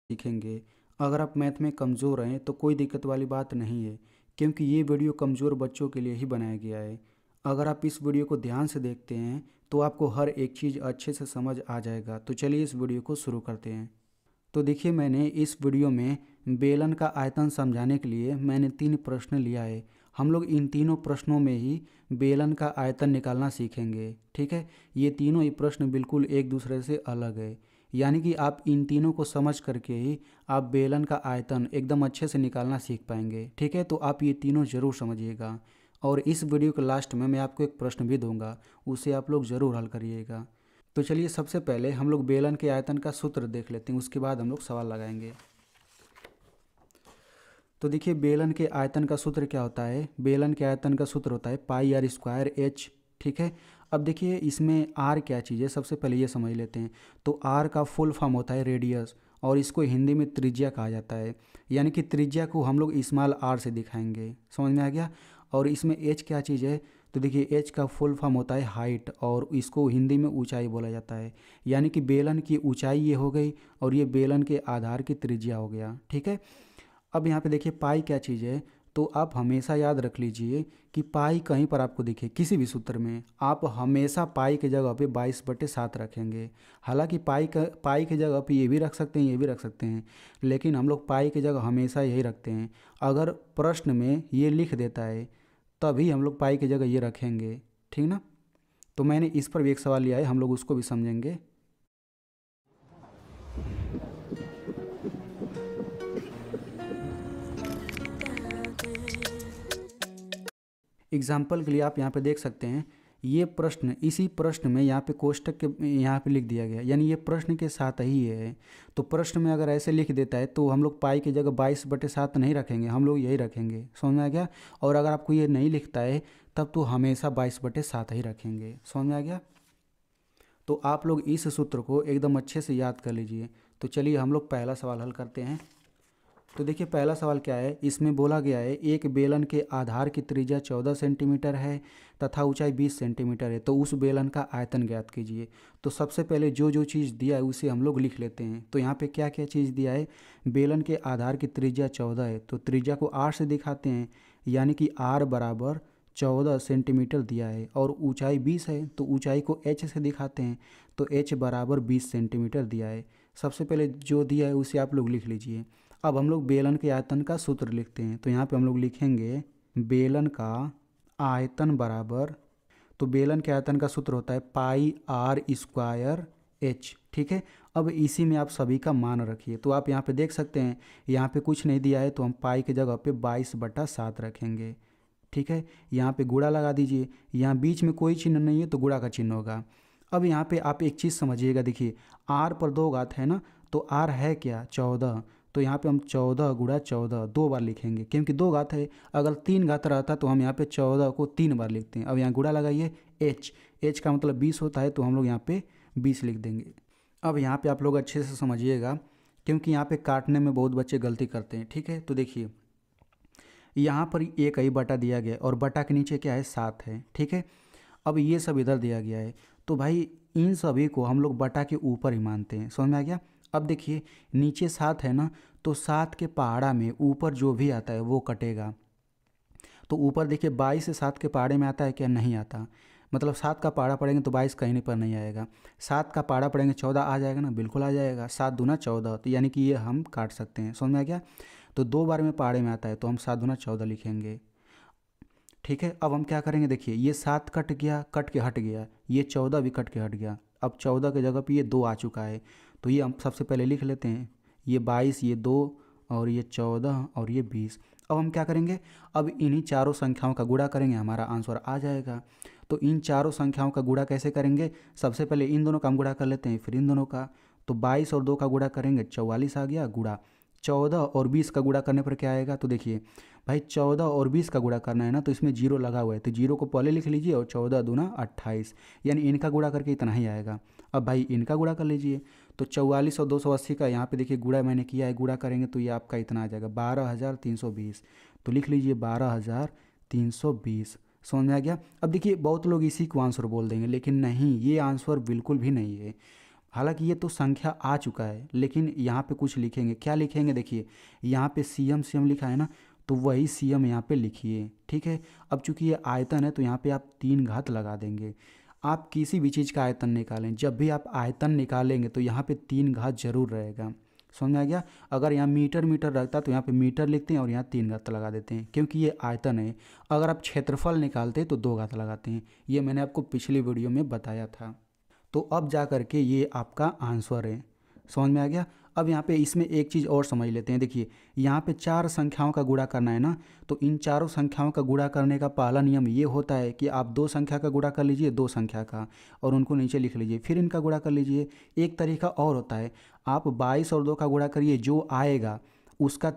सीखेंगे। अगर आप मैथ में कमज़ोर हैं तो कोई दिक्कत वाली बात नहीं है, क्योंकि ये वीडियो कमज़ोर बच्चों के लिए ही बनाया गया है। अगर आप इस वीडियो को ध्यान से देखते हैं तो आपको हर एक चीज़ अच्छे से समझ आ जाएगा। तो चलिए इस वीडियो को शुरू करते हैं। तो देखिए, मैंने इस वीडियो में बेलन का आयतन समझाने के लिए मैंने 3 प्रश्न लिया है। हम लोग इन तीनों प्रश्नों में ही बेलन का आयतन निकालना सीखेंगे। ठीक है, ये तीनों ही प्रश्न बिल्कुल एक दूसरे से अलग है, यानी कि आप इन तीनों को समझ करके ही आप बेलन का आयतन एकदम अच्छे से निकालना सीख पाएंगे। ठीक है, तो आप ये तीनों ज़रूर समझिएगा। और इस वीडियो के लास्ट में मैं आपको एक प्रश्न भी दूंगा, उसे आप लोग ज़रूर हल करिएगा। तो चलिए सबसे पहले हम लोग बेलन के आयतन का सूत्र देख लेते हैं, उसके बाद हम लोग सवाल लगाएंगे। तो देखिए, बेलन के आयतन का सूत्र क्या होता है। बेलन के आयतन का सूत्र होता है पाई आर स्क्वायर एच। ठीक है, अब देखिए इसमें आर क्या चीज़ है, सबसे पहले ये समझ लेते हैं। तो आर का फुल फॉर्म होता है रेडियस, और इसको हिंदी में त्रिज्या कहा जाता है, यानी कि त्रिज्या को हम लोग स्मॉल आर से दिखाएंगे। समझ में आ गया। और इसमें एच क्या चीज़ है, तो देखिए एच का फुल फॉर्म होता है हाइट, और इसको हिंदी में ऊंचाई बोला जाता है, यानी कि बेलन की ऊंचाई ये हो गई, और ये बेलन के आधार की त्रिज्या हो गया। ठीक है, अब यहाँ पे देखिए पाई क्या चीज़ है। तो आप हमेशा याद रख लीजिए कि पाई कहीं पर आपको दिखे किसी भी सूत्र में, आप हमेशा पाई की जगह पे 22/7 रखेंगे। हालांकि पाई की जगह पे ये भी रख सकते हैं, ये भी रख सकते हैं, लेकिन हम लोग पाई की जगह हमेशा यही रखते हैं। अगर प्रश्न में ये लिख देता है तभी हम लोग पाई की जगह ये रखेंगे। ठीक ना। तो मैंने इस पर भी एक सवाल लिया है, हम लोग उसको भी समझेंगे। एग्जाम्पल के लिए आप यहाँ पे देख सकते हैं, ये प्रश्न इसी प्रश्न में यहाँ पे कोष्टक के यहाँ पे लिख दिया गया, यानी ये प्रश्न के साथ ही है। तो प्रश्न में अगर ऐसे लिख देता है तो हम लोग पाई की जगह 22/7 नहीं रखेंगे, हम लोग यही रखेंगे। समझ में आ गया। और अगर आपको ये नहीं लिखता है तब तो हमेशा 22/7 ही रखेंगे। समझ में आ गया। तो आप लोग इस सूत्र को एकदम अच्छे से याद कर लीजिए। तो चलिए हम लोग पहला सवाल हल करते हैं। तो देखिए पहला सवाल क्या है, इसमें बोला गया है एक बेलन के आधार की त्रिज्या 14 सेंटीमीटर है तथा ऊंचाई 20 सेंटीमीटर है, तो उस बेलन का आयतन ज्ञात कीजिए। तो सबसे पहले जो जो चीज़ दिया है उसे हम लोग लिख लेते हैं। तो यहाँ पे क्या क्या चीज़ दिया है, बेलन के आधार की त्रिज्या 14 है, तो त्रिज्या को आर से दिखाते हैं, यानी कि आर बराबर 14 सेंटीमीटर दिया है। और ऊंचाई 20 है, तो ऊंचाई को एच से दिखाते हैं, तो एच बराबर 20 सेंटीमीटर दिया है। सबसे पहले जो दिया है उसे आप लोग लिख लीजिए। अब हम लोग बेलन के आयतन का सूत्र लिखते हैं। तो यहाँ पे हम लोग लिखेंगे बेलन का आयतन बराबर, तो बेलन के आयतन का सूत्र होता है पाई आर स्क्वायर एच। ठीक है, अब इसी में आप सभी का मान रखिए। तो आप यहाँ पे देख सकते हैं, यहाँ पे कुछ नहीं दिया है तो हम पाई की जगह पे 22/7 रखेंगे। ठीक है, यहाँ पे गुणा लगा दीजिए, यहाँ बीच में कोई चिन्ह नहीं है तो गुणा का चिन्ह होगा। अब यहाँ पे आप एक चीज़ समझिएगा, देखिए आर पर 2 घात है ना, तो आर है क्या 14, तो यहाँ पे हम 14 गुणा 14 2 बार लिखेंगे, क्योंकि 2 घात है। अगर 3 घात रहता तो हम यहाँ पे 14 को 3 बार लिखते हैं। अब यहाँ गुणा लगाइए, एच का मतलब 20 होता है, तो हम लोग यहाँ पे 20 लिख देंगे। अब यहाँ पे आप लोग अच्छे से समझिएगा, क्योंकि यहाँ पे काटने में बहुत बच्चे गलती करते हैं। ठीक है, तो देखिए यहाँ पर एक ही बटा दिया गया और बटा के नीचे क्या है 7 है। ठीक है, अब ये सब इधर दिया गया है, तो भाई इन सभी को हम लोग बटा के ऊपर ही मानते हैं। समझ में आ गया। अब देखिए नीचे 7 है ना, तो 7 के पहाड़ा में ऊपर जो भी आता है वो कटेगा। तो ऊपर देखिए 22 से 7 के पहाड़े में आता है क्या, नहीं आता। मतलब 7 का पहाड़ा पड़ेंगे तो 22 कहीं पर नहीं आएगा। 7 का पहाड़ा पड़ेंगे 14 आ जाएगा ना, बिल्कुल आ जाएगा। 7 दूना 14, तो यानी कि ये हम काट सकते हैं। समझ में आ गया। तो 2 बार में पहाड़े में आता है तो हम 7 दूना 14 लिखेंगे। ठीक है, अब हम क्या करेंगे, देखिए ये 7 कट गया, कट के हट गया, ये 14 भी कट के हट गया। अब 14 की जगह पे ये 2 आ चुका है, तो ये हम सबसे पहले लिख लेते हैं, ये 22, ये 2, और ये 14 और ये 20। अब हम क्या करेंगे, अब इन्हीं चारों संख्याओं का गुणा करेंगे, हमारा आंसर आ जाएगा। तो इन चारों संख्याओं का गुणा कैसे करेंगे, सबसे पहले इन दोनों का हम गुणा कर लेते हैं, फिर इन दोनों का। तो 22 और 2 का गुणा करेंगे, 44 आ गया गुणा। 14 और 20 का गुणा करने पर क्या आएगा, तो देखिए भाई 14 और 20 का गुणा करना है ना, तो इसमें जीरो लगा हुआ है, तो जीरो को पहले लिख लीजिए, और 14 दूना 28, यानी इनका गुणा करके इतना ही आएगा। अब भाई इनका गुणा कर लीजिए, तो 44 और 280 का यहाँ पे देखिए गुणा मैंने किया है, गुणा करेंगे तो ये आपका इतना आ जाएगा 12,320। तो लिख लीजिए 12,320। समझ में आ गया। अब देखिए बहुत लोग इसी को आंसर बोल देंगे, लेकिन नहीं, ये आंसर बिल्कुल भी नहीं है। हालांकि ये तो संख्या आ चुका है, लेकिन यहाँ पे कुछ लिखेंगे। क्या लिखेंगे? देखिए यहाँ पे सीएम सीएम लिखा है ना, तो वही सीएम यहाँ पे लिखिए, ठीक है। अब चूंकि ये आयतन है तो यहाँ पे आप 3 घात लगा देंगे। आप किसी भी चीज़ का आयतन निकालें, जब भी आप आयतन निकालेंगे तो यहाँ पे 3 घात जरूर रहेगा। समझ में आ गया? अगर यहाँ मीटर मीटर रहता तो यहाँ पे मीटर लिखते हैं और यहाँ 3 घात लगा देते हैं, क्योंकि ये आयतन है। अगर आप क्षेत्रफल निकालते तो 2 घात लगाते हैं। ये मैंने आपको पिछली वीडियो में बताया था। तो अब जा कर के ये आपका आंसर है। समझ में आ गया? अब यहाँ पे इसमें एक चीज़ और समझ लेते हैं। देखिए यहाँ पे 4 संख्याओं का गुणा करना है ना, तो इन चारों संख्याओं का गुणा करने का पहला नियम ये होता है कि आप 2 संख्या का गुणा कर लीजिए, 2 संख्या का, और उनको नीचे लिख लीजिए, फिर इनका गुणा कर लीजिए। एक तरीका और होता है, आप 22 और 2 का गुणा करिए, जो आएगा उसका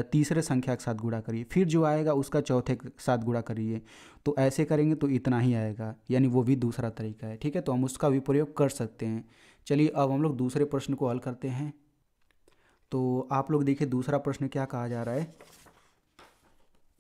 तीसरे संख्या के साथ गुणा करिए, फिर जो आएगा उसका चौथे के साथ गुणा करिए। तो ऐसे करेंगे तो इतना ही आएगा, यानी वो भी दूसरा तरीका है, ठीक है। तो हम उसका भी प्रयोग कर सकते हैं। चलिए अब हम लोग दूसरे प्रश्न को हल करते हैं। तो आप लोग देखिए दूसरा प्रश्न क्या कहा जा रहा है।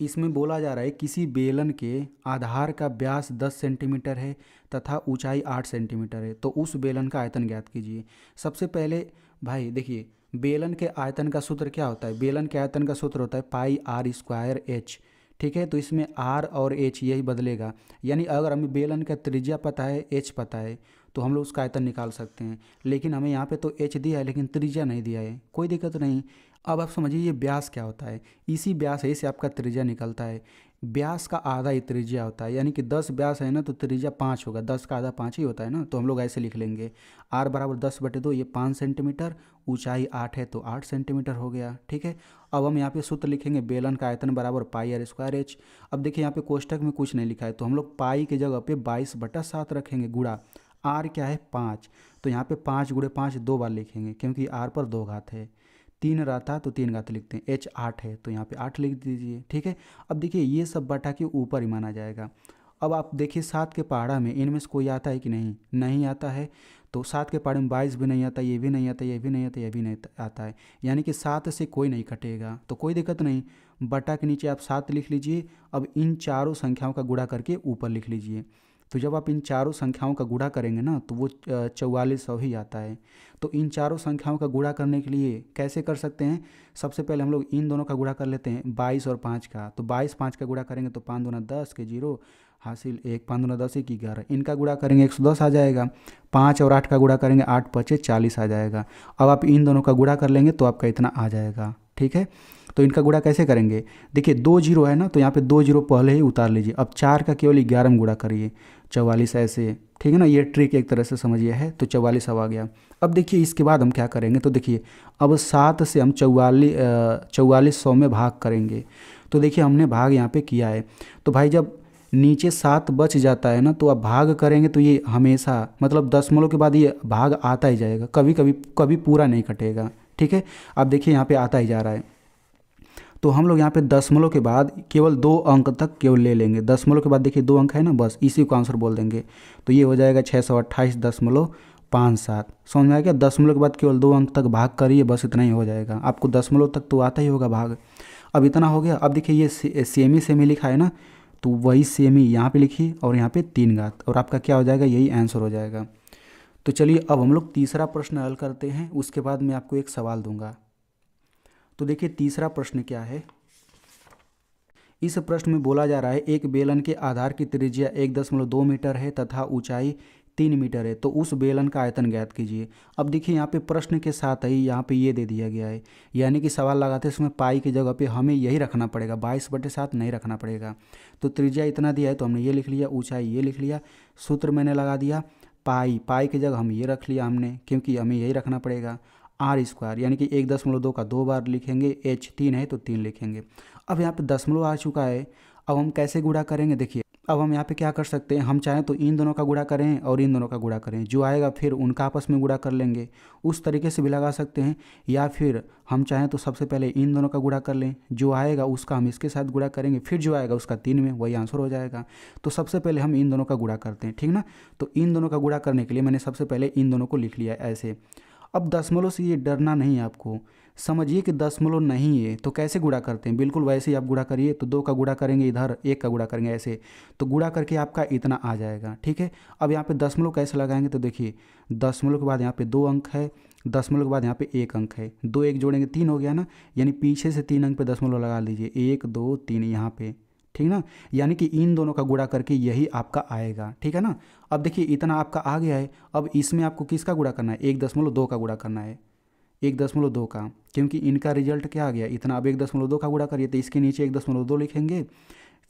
इसमें बोला जा रहा है किसी बेलन के आधार का व्यास 10 सेंटीमीटर है तथा ऊंचाई 8 सेंटीमीटर है, तो उस बेलन का आयतन ज्ञात कीजिए। सबसे पहले भाई देखिए, बेलन के आयतन का सूत्र क्या होता है? बेलन के आयतन का सूत्र होता है पाई आर स्क्वायर एच, ठीक है। तो इसमें आर और एच यही बदलेगा, यानी अगर हमें बेलन का त्रिज्या पता है, एच पता है, तो हम लोग उसका आयतन निकाल सकते हैं। लेकिन हमें यहाँ पे तो एच दिया है लेकिन त्रिज्या नहीं दिया है, कोई दिक्कत नहीं। अब आप समझिए ये व्यास क्या होता है। इसी व्यास है से आपका त्रिज्या निकलता है। व्यास का आधा ही त्रिज्या होता है, यानी कि 10 व्यास है ना तो त्रिज्या 5 होगा, 10 का आधा 5 ही होता है ना। तो हम लोग ऐसे लिख लेंगे आर बराबर 10/2, ये 5 सेंटीमीटर, ऊंचाई 8 है तो 8 सेंटीमीटर हो गया, ठीक है। अब हम यहाँ पे सूत्र लिखेंगे बेलन का आयतन बराबर पाई आर स्क्वायर एच। अब देखिए यहाँ पे कोष्टक में कुछ नहीं लिखा है, तो हम लोग पाई की जगह पे 22/7 रखेंगे, गुणा आर क्या है 5, तो यहाँ पे 5 × 5 2 बार लिखेंगे, क्योंकि आर पर 2 घात है। 3 रहता तो 3 घात लिखते हैं, एच 8 है तो यहाँ पे 8 लिख दीजिए, ठीक है। अब देखिए ये सब बटा के ऊपर ही माना जाएगा। अब आप देखिए 7 के पहाड़ा में इनमें से कोई आता है कि नहीं? नहीं आता है। तो 7 के पहाड़े में 22 भी नहीं आता, ये भी नहीं आता, ये भी नहीं आता, ये भी नहीं आता है, यानी कि 7 से कोई नहीं कटेगा, तो कोई दिक्कत नहीं। बटा के नीचे आप 7 लिख लीजिए। अब इन चारों संख्याओं का गुणा करके ऊपर लिख लीजिए। तो जब आप इन चारों संख्याओं का गुणा करेंगे ना तो वो 4400 ही आता है। तो इन चारों संख्याओं का गुणा करने के लिए कैसे कर सकते हैं? सबसे पहले हम लोग इन दोनों का गुणा कर लेते हैं, 22 और 5 का। तो 22 5 का गुणा करेंगे तो 5 दूना 10 के 0 हासिल 1, 5 दूना 10 की 11। इनका गुणा करेंगे 110 आ जाएगा। 5 और 8 का गुणा करेंगे 8 5 40 आ जाएगा। अब आप इन दोनों का गुणा कर लेंगे तो आपका इतना आ जाएगा, ठीक है। तो इनका गुणा कैसे करेंगे? देखिए 2 जीरो है ना, तो यहाँ पे 2 जीरो पहले ही उतार लीजिए। अब 4 का केवल 11 में गुणा करिए, 44 ऐसे, ठीक है ना। ये ट्रिक एक तरह से समझिए है। तो 44 अब आ गया। अब देखिए इसके बाद हम क्या करेंगे, तो देखिए अब 7 से हम 4400 में भाग करेंगे। तो देखिए हमने भाग यहाँ पे किया है। तो भाई जब नीचे 7 बच जाता है ना, तो आप भाग करेंगे तो ये हमेशा मतलब दशमलव के बाद ये भाग आता ही जाएगा, कभी पूरा नहीं कटेगा, ठीक है। अब देखिए यहाँ पे आता ही जा रहा है। तो हम लोग यहाँ पे दशमलव के बाद केवल 2 अंक तक केवल ले लेंगे। दशमलव के बाद देखिए 2 अंक है ना, बस इसी को आंसर बोल देंगे। तो ये हो जाएगा 628.57। समझ में आ गया? दशमलव के बाद केवल 2 अंक तक भाग करिए, बस इतना ही हो जाएगा। आपको दशमलव तक तो आता ही होगा भाग। अब इतना हो गया। अब देखिए ये सेमी लिखा है ना, तो वही सेमी यहाँ पे लिखिए और यहाँ पे 3 घात, और आपका क्या हो जाएगा? यही आंसर हो जाएगा। तो चलिए अब हम लोग तीसरा प्रश्न हल करते हैं, उसके बाद मैं आपको एक सवाल दूंगा। तो देखिए तीसरा प्रश्न क्या है। इस प्रश्न में बोला जा रहा है एक बेलन के आधार की त्रिज्या 1.2 मीटर है तथा ऊंचाई 3 मीटर है, तो उस बेलन का आयतन ज्ञात कीजिए। अब देखिए यहाँ पे प्रश्न के साथ ही यहाँ पे ये दे दिया गया है, यानी कि सवाल लगाते समय पाई की जगह पे हमें यही रखना पड़ेगा, 22/7 नहीं रखना पड़ेगा। तो त्रिज्या इतना दिया है तो हमने ये लिख लिया, ऊंचाई ये लिख लिया, सूत्र मैंने लगा दिया पाई की जगह हम ये रख लिया हमने, क्योंकि हमें यही रखना पड़ेगा। आर स्क्वायर यानी कि 1.2 का 2 बार लिखेंगे, एच 3 है तो 3 लिखेंगे। अब यहाँ पे दशमलव आ चुका है। अब हम कैसे गुणा करेंगे? देखिए अब हम यहाँ पे क्या कर सकते हैं, हम चाहें तो इन दोनों का गुणा करें और इन दोनों का गुणा करें, जो आएगा फिर उनका आपस में गुणा कर लेंगे, उस तरीके से भी लगा सकते हैं। या फिर हम चाहें तो सबसे पहले इन दोनों का गुणा कर लें, जो आएगा उसका हम इसके साथ गुणा करेंगे, फिर जो आएगा उसका 3 में, वही आंसर हो जाएगा। तो सबसे पहले हम इन दोनों का गुणा करते हैं, ठीक ना। तो इन दोनों का गुणा करने के लिए मैंने सबसे पहले इन दोनों को लिख लिया ऐसे। अब दशमलव से ये डरना नहीं है आपको, समझिए कि दशमलव नहीं है तो कैसे गुणा करते हैं, बिल्कुल वैसे ही आप गुणा करिए। तो 2 का गुणा करेंगे इधर, 1 का गुणा करेंगे ऐसे, तो गुणा करके आपका इतना आ जाएगा। ठीक है, अब यहाँ पे दशमलव कैसे लगाएंगे, तो देखिए दशमलव के बाद यहाँ पे 2 अंक है, दशमलव के बाद यहाँ पे 1 अंक है, 2 1 जोड़ेंगे 3 हो गया ना, यानी पीछे से 3 अंक पे दशमलव लगा लीजिए, 1 2 3 यहाँ पे। ठीक ना, यानी कि इन दोनों का गुणा करके यही आपका आएगा। ठीक है ना, अब देखिए इतना आपका आ गया है। अब इसमें आपको किसका गुणा करना है, 1.2 का गुणा करना है, 1.2 का, क्योंकि इनका रिजल्ट क्या आ गया इतना। अब 1.2 का गुणा करिए तो इसके नीचे 1.2 लिखेंगे,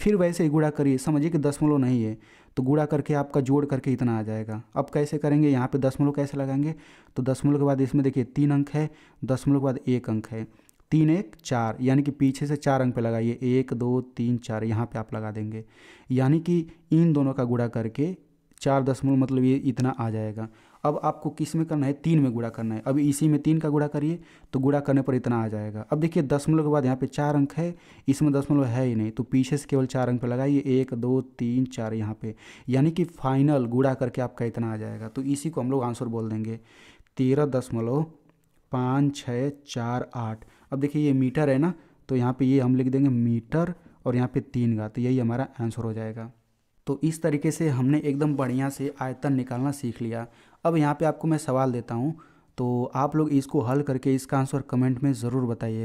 फिर वैसे ही गुणा करिए, समझिए कि दशमलव नहीं है तो गुणा करके आपका जोड़ करके इतना आ जाएगा। अब कैसे करेंगे, यहाँ पे दशमलव कैसे लगाएंगे, तो दशमलव के बाद इसमें देखिए 3 अंक है, दशमलव के बाद 1 अंक है, 3 1 4, यानी कि पीछे से 4 अंक पे लगाइए, 1 2 3 4 यहाँ पे आप लगा देंगे, यानी कि इन दोनों का गुणा करके 4 दशमलव मतलब ये इतना आ जाएगा। अब आपको किस में करना है, 3 में गुणा करना है। अब इसी में 3 का गुणा करिए तो गुणा करने पर इतना आ जाएगा। अब देखिए दशमलव के बाद यहाँ पे 4 अंक है, इसमें दशमलव है ही नहीं तो पीछे से केवल 4 अंक पे लगाइए, 1 2 3 4 यहाँ पे, यानी कि फाइनल गुणा करके आपका इतना आ जाएगा। तो इसी को हम लोग आंसर बोल देंगे 13.5648। अब देखिए ये मीटर है ना, तो यहाँ पे ये हम लिख देंगे मीटर और यहाँ पे 3 का, तो यही हमारा आंसर हो जाएगा। तो इस तरीके से हमने एकदम बढ़िया से आयतन निकालना सीख लिया। अब यहाँ पे आपको मैं सवाल देता हूँ, तो आप लोग इसको हल करके इसका आंसर कमेंट में ज़रूर बताइए।